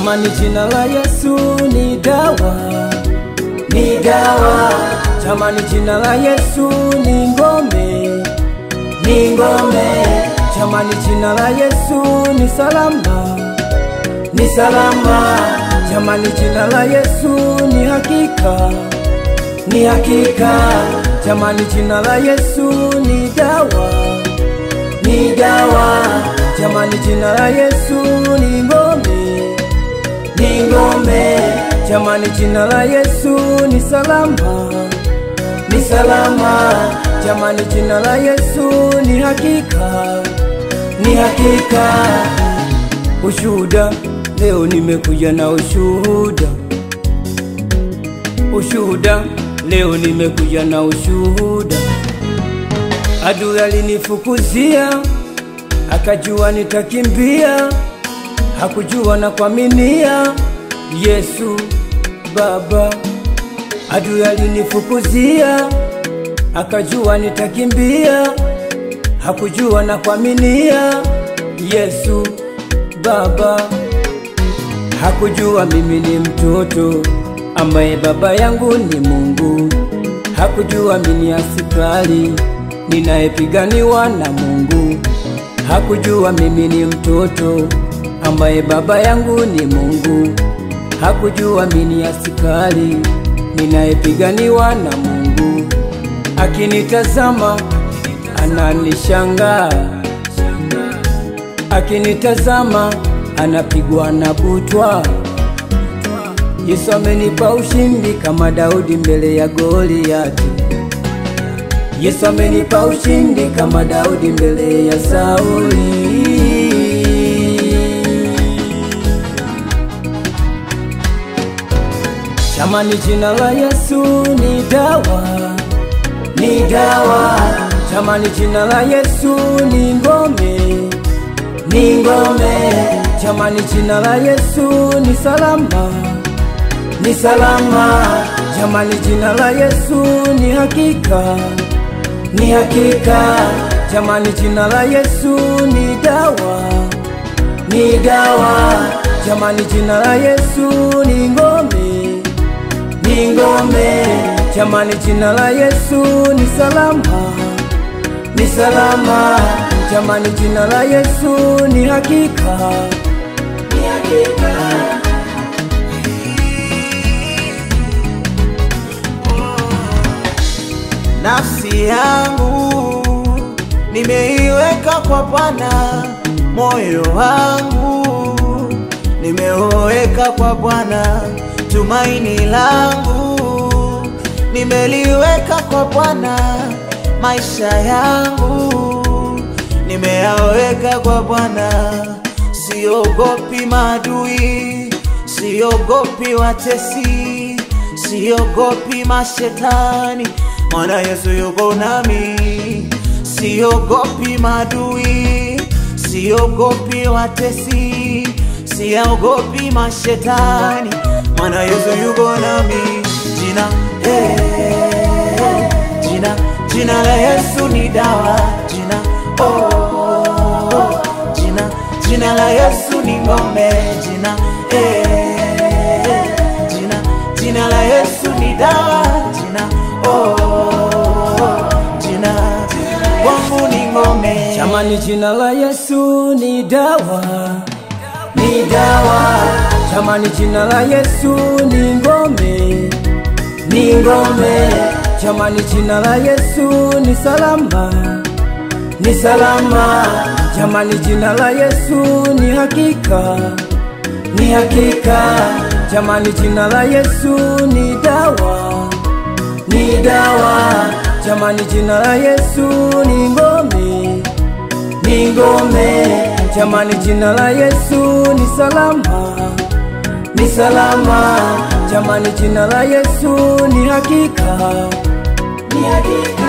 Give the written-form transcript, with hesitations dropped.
Jamani jina la Yesu ni dawa, ni dawa. Jamani jina la Yesu ni ngome, ni ngome. Jamani jina la Yesu ni salama, ni salama. Jamani jina la Yesu ni hakika, ni hakika. Jamani jina la Yesu ni dawa, ni dawa. Jamani jina la Yesu ni ngome, ni ngome. Jamani jina la Yesu ni salama, ni salama. Jamani jina la Yesu ni hakika, ni hakika. Ushuhuda, leo nimekuja na ushuhuda. Ushuhuda, leo nimekuja na ushuhuda. Adui alinifukuzia, akajua nitakimbia, hakujua na kuaminia Yesu Baba. Adui alinifukuzia, akajua nitakimbia, hakujua na kuaminia Yesu Baba. Hakujua mimi ni mtoto ambaye baba yangu ni Mungu. Hakujua mimi ni askari ninayepiganiwa na Mungu. Hakujua mimi ni mtoto ambaye baba yangu ni Mungu. Hakujua mimi ni askari ninayepiganiwa na Mungu. Akinitazama ananishangaa, akinitazama anapigwa na butwa. Yesu amenipa ushindi kama Daudi mbele ya Goliati. Yesu amenipa ushindi kama Daudi mbele ya Sauli. Jamani jina la Yesu ni dawa, ni dawa. Jamani jina la Yesu ni ngome, ni ngome. Jamani jina la Yesu ni salama, ni salama. Jamani jina la Yesu ni hakika, ni hakika. Jamani jina la Yesu ni dawa, ni dawa. Jamani jina la Yesu ni ngome, ni ngome. Jamani jina la Yesu ni salama, ni salama. Jamani jina la Yesu ni hakika, ni hakika. Nafsi yangu nimeiweka kwa Bwana, moyo wangu nimeuweka kwa Bwana, tumaini langu nimeliweka kwa Bwana, maisha yangu nimeyaweka kwa Bwana. Siogopi maadui, siogopi watesi, siogopi mashetani, maana Yesu yuko nami. Siogopi maadui, siogopi watesi, siogopi mashetani, maana Yesu yuko nami. Jina, jina, jina la Yesu ni dawa. Jina, jina, jina la Yesu ni ngome. Jina, jina, jina la Yesu ni dawa. Jina, jina, wangu ni ngome. Jamani jina la Yesu ni dawa, ni dawa. Jamani jina la Yesu ni ngome, ni ngome. Jamani jina la Yesu ni salama, ni salama. Jamani jina la Yesu ni hakika, ni hakika. Jamani jina la Yesu ni dawa, ni dawa. Jamani jina la Yesu ni ngome, ni ngome. Jamani jina la Yesu ni salama, ni salama. Jamani jina la Yesu ni hakika, ni hakika.